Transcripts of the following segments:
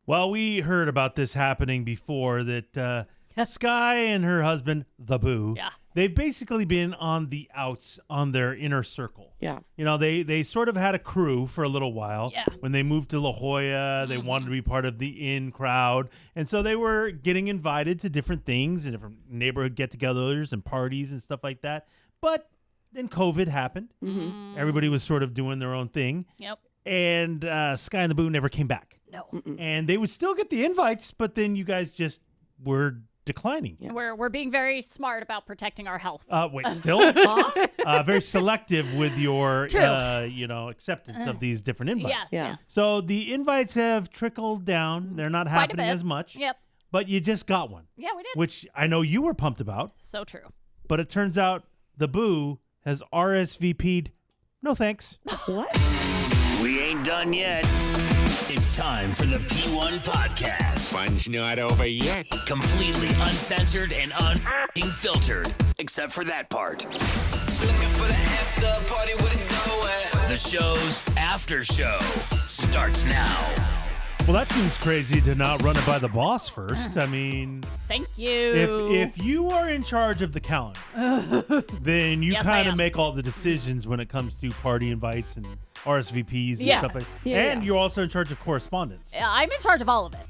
Well, we heard about this happening before that Sky and her husband, the Boo, they've basically been on the outs on their inner circle. Yeah. You know, they sort of had a crew for a little while. Yeah. When they moved to La Jolla, they wanted to be part of the in crowd. And so they were getting invited to different things and different neighborhood get-togethers and parties and stuff like that. But then COVID happened. Mm-hmm. Everybody was sort of doing their own thing. Yep. And Sky and the Boo never came back. No. And they would still get the invites, but then you guys just were declining. Yeah. We're being very smart about protecting our health. Wait, still? Very selective with your, acceptance of these different invites. Yes. So the invites have trickled down. They're not happening as much. Yep. But you just got one. Yeah, we did. Which I know you were pumped about. So true. But it turns out the Boo has RSVP'd. No thanks. What? We ain't done yet. It's time for the P1 podcast. Fun's not over yet. Completely uncensored and unfiltered, except for that part. Looking for the after party with it going. The show's after show starts now. Well, that seems crazy to not run it by the boss first. I mean, thank you. If you are in charge of the calendar, then you Yes, kind I of am. make all the decisions when it comes to party invites and RSVPs and Yes. stuff like that. Yeah, And yeah. you're also in charge of correspondence. I'm in charge of all of it.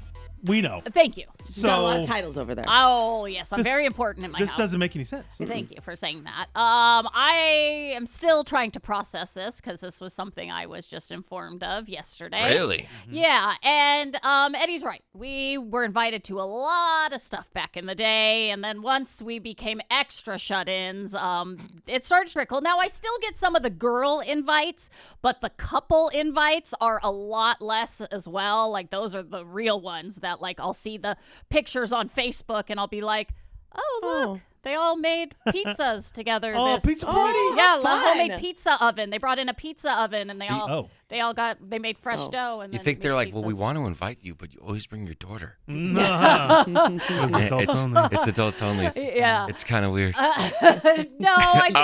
We know. Thank you. So Got a lot of titles over there. Oh, yes. I'm This- very important in my this house. doesn't make any sense. Thank you for saying that. I am still trying to process this because this was something I was just informed of yesterday. Really? Yeah, and Eddie's right. We were invited to a lot of stuff back in the day, and then once we became extra shut-ins, it started to trickle. Now, I still get some of the girl invites, but the couple invites are a lot less as well. Like, those are the real ones that, like, I'll see the pictures on Facebook, and I'll be like, oh, look. They all made pizzas together. Oh, this pizza party? Yeah, a fun. homemade pizza oven. They brought in a pizza oven, and they made fresh dough. And You then think they're made like, well, we pizzas. want to invite you, but you always bring your daughter. It was adults only. It's adults only. Yeah. It's kind of weird. No, I think,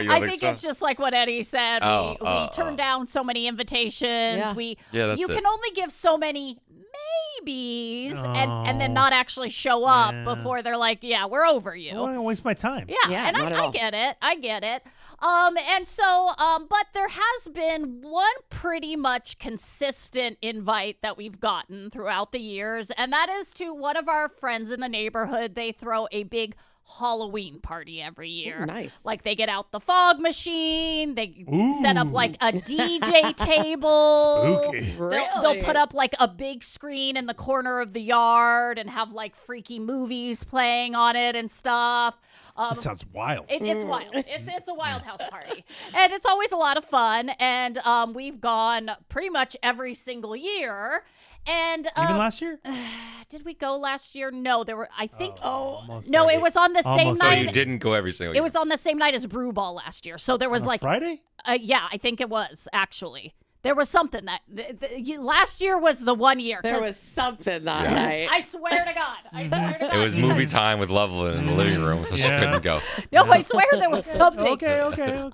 you I think think so? it's just like what Eddie said. We turned down so many invitations. Yeah. Yeah, that's you it. can only give so many maybes and then Oh. not actually show up Yeah. before they're like, yeah, we're over you. I don't want to waste my time. Yeah, Yeah, and not at I all. get it. I get it. And so, but there has been one pretty much consistent invite that we've gotten throughout the years, and that is to one of our friends in the neighborhood. They throw a big Halloween party every year. Ooh, nice. Like they get out the fog machine, they Ooh. set up like a DJ table. Spooky. They'll put up like a big screen in the corner of the yard and have like freaky movies playing on it and stuff. That sounds wild. It's wild. It's a wild house party. And it's always a lot of fun. And we've gone pretty much every single year. And Even last year? did we go last year? No, there were, I think, Almost no, every- it was on the same almost So night. every- you didn't go every single It year. was on the same night as Brew Ball last year. So there was On a like, Friday? yeah, I think it was actually. There was something that last year was the one year. There 'cause was something that night. I swear to God. I swear to God. It was movie time with Loveland in the living room, so she Yeah. couldn't go. No, I swear there was something. Okay.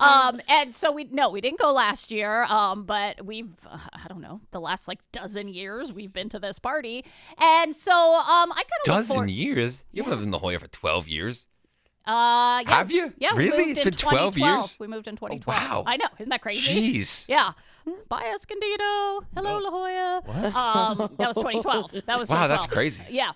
And so we didn't go last year. But we've I don't know, the last like dozen years we've been to this party. And so I kind of Dozen years? You've lived in La Jolla for 12 years. Yeah. Have you? Yeah. we Really? moved It's in been 12 2012. years? We moved in 2012. wow. I know. Isn't that crazy? Jeez. Yeah. Bye, Escondido. Hello, La Jolla. That was 2012. That was Wow, 2012. that's crazy. Yeah.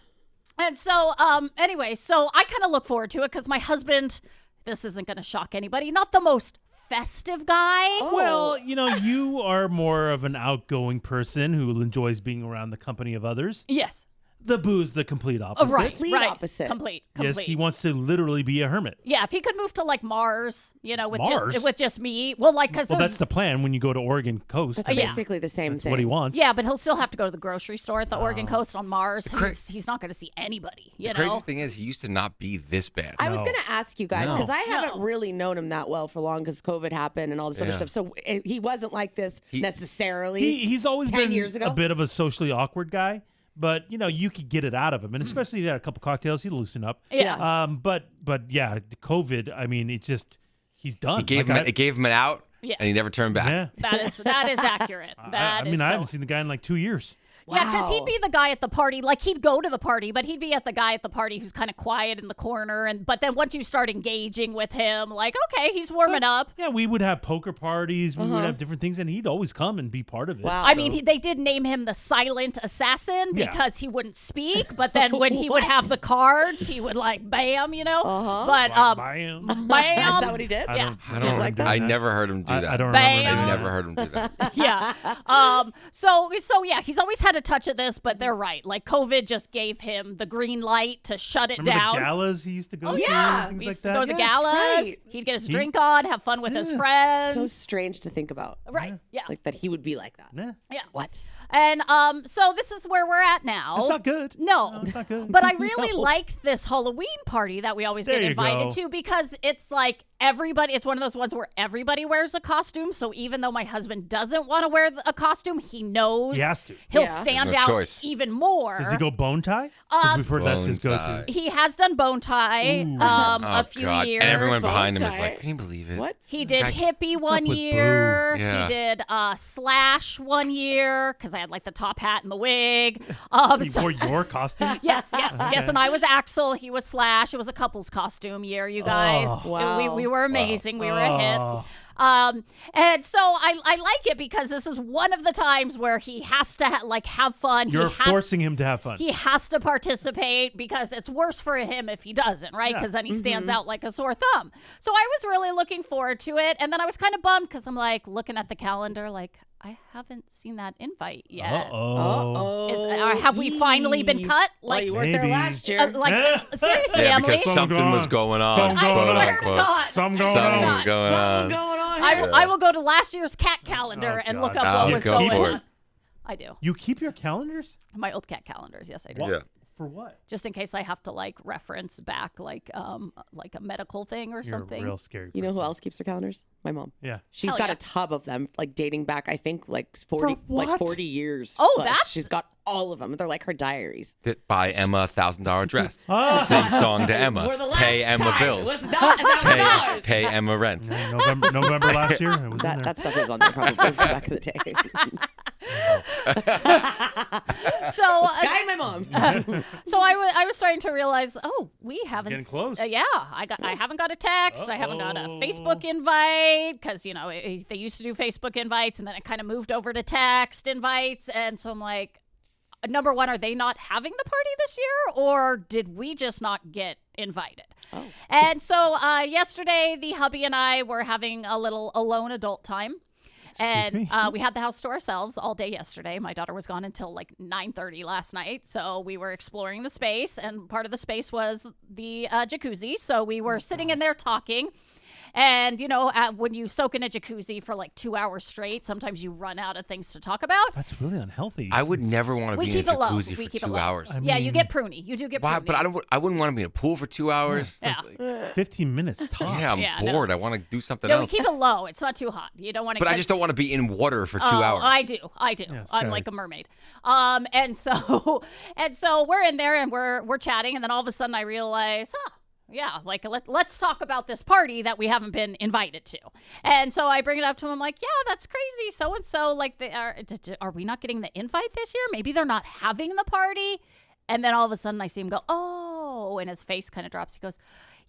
And so, anyway, so I kind of look forward to it because my husband, this isn't going to shock anybody, not the most festive guy. Well, you are more of an outgoing person who enjoys being around the company of others. Yes. The Boo's the complete opposite. Right. Complete right. opposite. Complete. Yes, he wants to literally be a hermit. Yeah, if he could move to like Mars, with Mars? with just me. Well, like because Well, that's the plan when you go to Oregon coast. That's I mean, yeah. basically the same that's thing. what he wants. yeah, but he'll still have to go to the grocery store at the Oregon coast on Mars. cra- He's not going to see anybody. You The know. crazy thing is, he used to not be this bad. I was No. going to ask you guys No. because I haven't No. really known him that well for long because COVID happened and all this other Yeah. stuff. So he wasn't like this necessarily. He's always 10 been years ago? a bit of a socially awkward guy, but you could get it out of him, and especially if you had a couple cocktails, he'd loosen up. Yeah. But yeah, the COVID. I mean, he's done. It gave him an out, Yes. and he never turned back. Yeah. That is accurate. I I haven't seen the guy in like 2 years. Yeah, because he'd Wow. be the guy at the party. Like, he'd go to the party, but he'd be at the guy at the party who's kind of quiet in the corner. But then once you start engaging with him, like, okay, he's warming up. Yeah, we would have poker parties. We Uh-huh. would have different things, and he'd always come and be part of it. Wow. I mean, they did name him the silent assassin Yeah. because he wouldn't speak. But then when he would have the cards, he would like bam, Uh-huh. But Bam. bam. Is that what he did? I Yeah. don't, I Just don't. like that? I never heard him do that. I don't Bam. remember. I doing never that. heard him do that. Yeah. So yeah, he's always had a touch of this, but they're right. Like, COVID just gave him the green light to shut it Remember down. the galas he used to go to? yeah. and things He like used to that? go to the Yeah. that's galas. right. He'd get his drink on, have fun with his Yes. friends. So strange to think about. Right. Yeah. Like that he would be like that. Yeah. Yeah. What? And so this is where we're at now. It's not good. No. It's not good. But I really liked this Halloween party that we always There get you invited go. to because it's like it's one of those ones where everybody wears a costume. So even though my husband doesn't want to wear a costume, he knows He has to. he'll Yeah. stand There's no out choice. even more. Does he go bone tie? Because we've heard that's his Bone go-to. tie. He has done bone tie Oh, a few God. years. And everyone Bone behind him is tie. like, can you believe it? What? He did Guy- hippie one up with year. Boo? Yeah. He did slash one year because I had like the top hat and the wig. He wore your costume? Yes. And I was Axel. He was Slash. It was a couple's costume year, you guys. Oh. Wow. We were amazing. We were a hit. Oh. And so I like it because this is one of the times where he has to have fun. You're he has, forcing him to have fun. He has to participate because it's worse for him if he doesn't, right? Yeah. Because then he stands out like a sore thumb. So I was really looking forward to it. And then I was kind of bummed because I'm like looking at the calendar like, I haven't seen that invite yet. Uh-oh. Have we finally been cut? Well, Like, you weren't there Maybe. last year. Seriously, Yeah, Emily. because something was going on. Something I going swear on. to God. Something going Something on. was going Something on. going on I, here. I will go to last year's cat calendar Oh, and God. look up Oh, what was go going for on. it. I do. You keep your calendars? My old cat calendars. Yes, I do. What? Yeah. For what? Just in case I have to reference back like a medical thing or You're something. a real scary You know who person. else keeps her calendars? My mom. Yeah. She's Hell got yeah. a tub of them, like dating back, I think, like 40, what? like 40 years. Oh, plus. that's- She's got all of them. They're like her diaries. That buy Emma a $1,000 dress. Oh. Sing song to Emma. For the last Pay Emma time. bills. It was not $1,000. Pay Emma rent. November last year, it was in there. That stuff is on there probably from back in the day. So Sky and my mom. So I was starting to realize, we haven't Getting close. yeah, I haven't got a text. I haven't got a Facebook invite because they used to do Facebook invites and then it kind of moved over to text invites. And so I'm like, number one, are they not having the party this year, or did we just not get invited? And so yesterday, the hubby and I were having a little alone adult time. me? We had the house to ourselves all day yesterday. My daughter was gone until like 9:30 last night. So we were exploring the space, and part of the space was the jacuzzi. So we were sitting in there talking. And, when you soak in a jacuzzi for like 2 hours straight, sometimes you run out of things to talk about. That's really unhealthy. I would never want to We be in keep a it low. jacuzzi We for keep it 2 low. hours. Yeah, you mean- get pruny. You do get Why? pruny. But I wouldn't want to be in a pool for 2 hours. Yeah. 15 minutes tops. Yeah, I'm Yeah, no. bored. I want to do something No, we else. keep it low. It's not too hot. You don't want to But I just don't want to be in water for 2 hours. I do. Yeah, I'm Sky. like a mermaid. And so we're in there and we're chatting, and then all of a sudden I realize, yeah, like let's talk about this party that we haven't been invited to. And so I bring it up to him. I'm like, yeah, that's crazy. So and so, like, are we not getting the invite this year? Maybe they're not having the party. And then all of a sudden I see him go, oh, and his face kind of drops. He goes,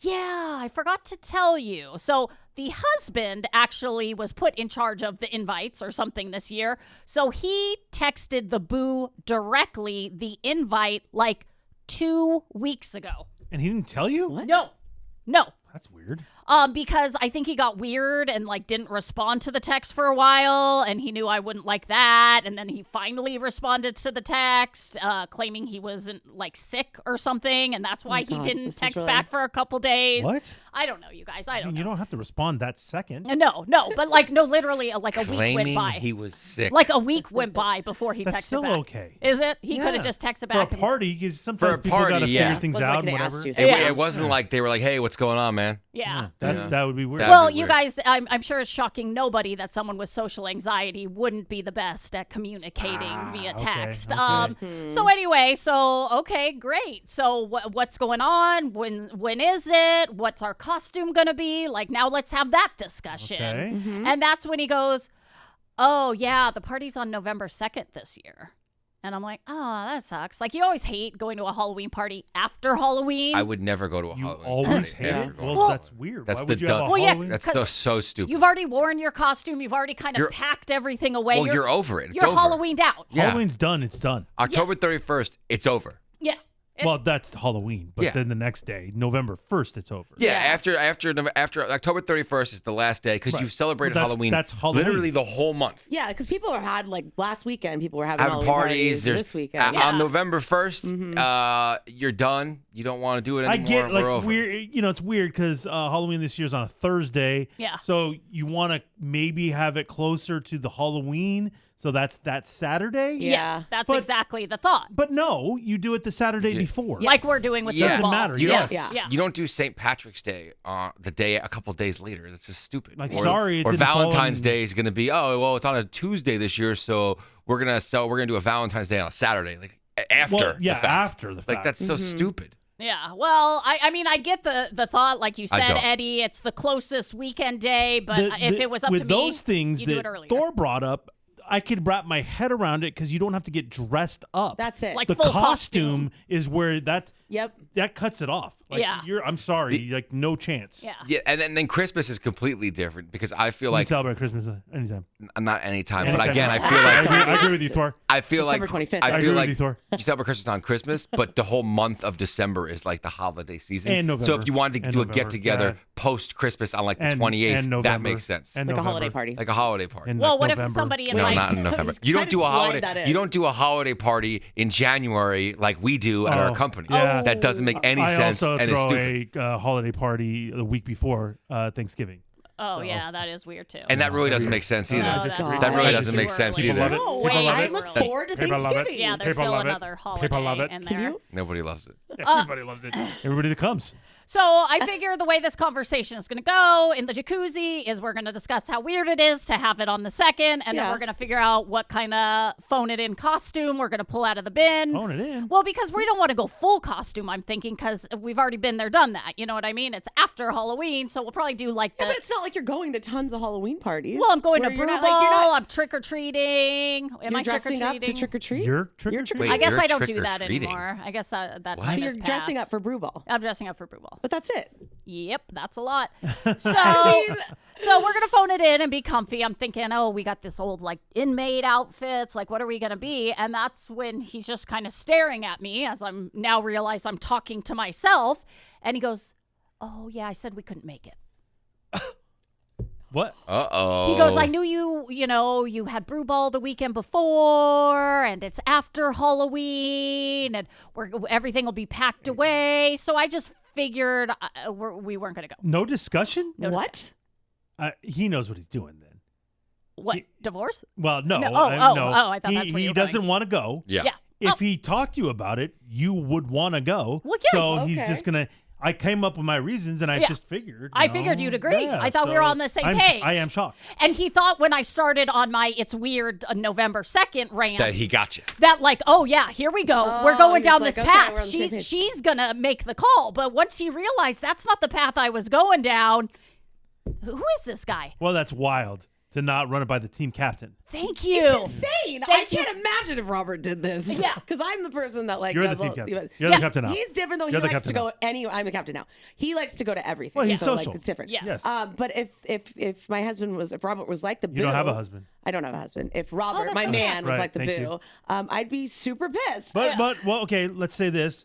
yeah, I forgot to tell you. So the husband actually was put in charge of the invites or something this year. So he texted the boo directly the invite like 2 weeks ago. And he didn't tell you? No. That's weird. Because I think he got weird and like didn't respond to the text for a while, and he knew I wouldn't like that, and then he finally responded to the text, claiming he wasn't like sick or something, and that's why he God, didn't this is text really- back for a couple days. What? I don't know, you guys. I don't You know. don't have to respond that second. No, but literally, like a week went Claiming by. he was sick. Like a week went by before he That's texted still back. okay. Is it? He could Yeah. have just texted For a back. and- party, because sometimes For a people party, got to yeah. figure things Wasn't like out they and asked whatever. you. Yeah. It wasn't like they were like, hey, what's going on, man? yeah. That would be weird. That'd Well, be you weird. guys, I'm sure it's shocking nobody that someone with social anxiety wouldn't be the best at communicating via okay, text. okay. So anyway, okay, great. So what's going on? When is it? What's our costume gonna be? Like, now let's have that discussion. Okay. And that's when he goes, oh yeah, the party's on November 2nd this year. And I'm like, oh, that sucks. Like, you always hate going to a Halloween party after Halloween. I would never go to a You Halloween always party. hate Never it? go. Well, Well, that's weird. that's Why the would you have a dumb- Well, yeah, Halloween? That's 'cause so stupid. You've already worn your costume. You've already kind of You're- packed everything away. Well, you're over it. It's You're over. Halloweened out. Yeah. Halloween's done. It's done. October 31st, it's over. Yeah. It's- Well, that's Halloween, but Yeah. then the next day, November 1st, it's over. Yeah, Yeah. after October 31st is the last day because Right. you've celebrated Well, that's- Halloween, that's Halloween. literally the whole month. Yeah, because people had like last weekend. People were having Having Halloween parties. There's this weekend. Yeah. on November 1st, you're done. You don't want to do it anymore. I get We're like over. weird. It's weird because Halloween this year is on a Thursday. Yeah. So you want to maybe have it closer to the Halloween. So that's that Saturday. Yeah. Yes, that's But- exactly the thought. But no, you do it the Saturday Yeah. before. Yeah. Like we're doing with Yeah. football. Doesn't matter. You Yes. don't, Yeah. you don't do St. Patrick's Day the day a couple days later. That's just stupid. Like, or, sorry, it or didn't fall Valentine's on- Day is going to be it's on a Tuesday this year, so we're gonna do a Valentine's Day on a Saturday, like after. Well, yeah, the fact. after the fact. Like that's so stupid. Yeah, well, I mean, I get the thought, like you I said, don't. Eddie. It's the closest weekend day, but if it was up with to me, those things you do that it earlier. Thor brought up, I could wrap my head around it because you don't have to get dressed up. That's it. Like the full costume is where that Yep. cuts it off. Like, Yeah. I'm sorry, like no chance. Yeah. Yeah, and then Christmas is completely different because I feel We like celebrate Christmas anytime. not anytime, but Anytime. again, I feel I like agree with you, Thor. I feel December like 25th. I I feel agree with like you, Thor. you celebrate Christmas on Christmas, but the whole month of December is like the holiday season. And November. So if you wanted to And do a November, get together yeah. post Christmas on like the And 28th, that November. makes sense. And Like a November. holiday party. Like a holiday party. And Well, like what if November. somebody No, invites? not in November. Just You don't kinda do a slide holiday. that in. You don't do a holiday party in January like we do at our Oh, company. yeah. That doesn't make any I sense also and it's throw stupid. a holiday party the week before Thanksgiving. Oh yeah, that is weird too. And that really doesn't make sense either. No, I that's just- too that really early. doesn't Too make sense early. People either. love it. No, People wait, love I it. look People forward to love it. Thanksgiving. Yeah, there's People still love it. another holiday People love it. in Can there. you? Nobody loves it. Everybody loves it. Everybody that comes. So I figure the way this conversation is going to go in the jacuzzi is we're going to discuss how weird it is to have it on the 2nd, and then Yeah. we're going to figure out what kind of phone it in costume we're going to pull out of the bin. Phone it in. Well, because we don't want to go full costume, I'm thinking, because we've already been there, done that. You know what I mean? It's after Halloween, so we'll probably do like the. Yeah, but it's not like you're going to tons of Halloween parties. well, I'm going to where Brew you're Ball. not, like, you're not, I'm trick or treating. Am you're I trick or dressing up to treating? trick or treat. You're trick or You're treat. Wait, I guess you're I don't do that trick-or-treating. anymore. I guess that What? time So you're has dressing up passed. for Brew Ball. I'm dressing up for Brew Ball. But that's it. Yep, that's a lot. So we're gonna phone it in and be comfy. I'm thinking, oh, we got this old like inmate outfits. Like, what are we gonna be? And that's when he's just kind of staring at me as I'm now realize I'm talking to myself. And he goes, "Oh yeah, I said we couldn't make it." What? Uh-oh. He goes, "I knew you had Brew Ball the weekend before, and it's after Halloween, and everything will be packed away. So I just figured we weren't gonna go." No discussion? No What? He knows what he's doing then. What, divorce? Well, no. No. no. I thought that's where he you were doesn't going. want to go. Yeah. Yeah. If he talked to you about it, you would want to go. Well, yeah. So he's Okay. just going to. I came up with my reasons and I Yeah. just figured. I figured you'd agree. Yeah, I thought we were on the same page. I am shocked. And he thought when I started on my "it's weird" November 2nd rant That he got you. that like, oh yeah, here we go. Oh, we're going he's down like, this okay, we're on path. the same page. She's gonna make the call. But once he realized that's not the path I was going down, who is this guy? Well, that's wild to not run it by the team captain. Thank you. It's insane. Thank I you. can't imagine if Robert did this. Yeah. Because I'm the person that like You're the does team all- captain. Yeah. You're the captain now. He's different though. You're He the likes to captain go anywhere. I'm the captain now. He likes to go to everything. Well, he's so social. like it's different. Yes. Yes. But if my husband was, if Robert was like the boo, You don't have a husband. I don't have a husband. If Robert, that's my not man, was Right, like the thank boo, you. I'd be super pissed. But well, okay. Let's say this.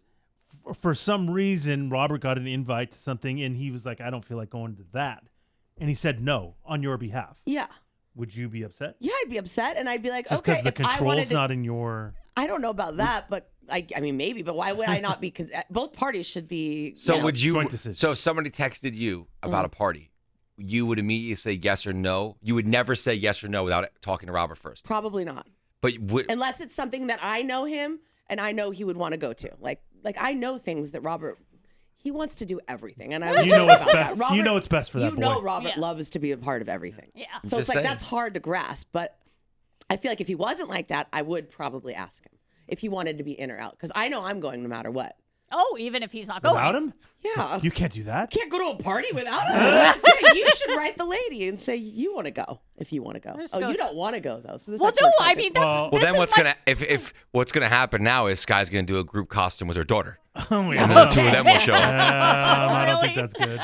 For some reason, Robert got an invite to something, and he was like, "I don't feel like going to that," and he said no on your behalf. yeah. Would you be upset? Yeah, I'd be upset, and I'd be like, Just okay, because the if I wanted control's to, not in your. I don't know about that, but I mean, maybe. But why would I not be? Both parties should be. So you know, would you? joint decision. So if somebody texted you about a party, you would immediately say yes or no. You would never say yes or no without talking to Robert first. probably not, But would unless it's something that I know him and I know he would want to go to. Like I know things that Robert. He wants to do everything, and I would You know joke what's about best. that. Robert, You know what's best for that You know, boy. Robert Yes. loves to be a part of everything. Yeah. So just it's like saying. that's hard to grasp. But I feel like if he wasn't like that, I would probably ask him if he wanted to be in or out, because I know I'm going no matter what. Oh, even if he's not going. Without him? Yeah. You can't do that. Can't go to a party without him. Yeah, you should write the lady and say you want to go if you want to go. Just Oh, goes- you don't want to go though. So this Well, actually no, works out I good. mean that's. Well, this then is what's my- gonna if what's gonna happen now is Sky's gonna do a group costume with her daughter, Oh, and then the two of them will show up. I don't Really? think that's good.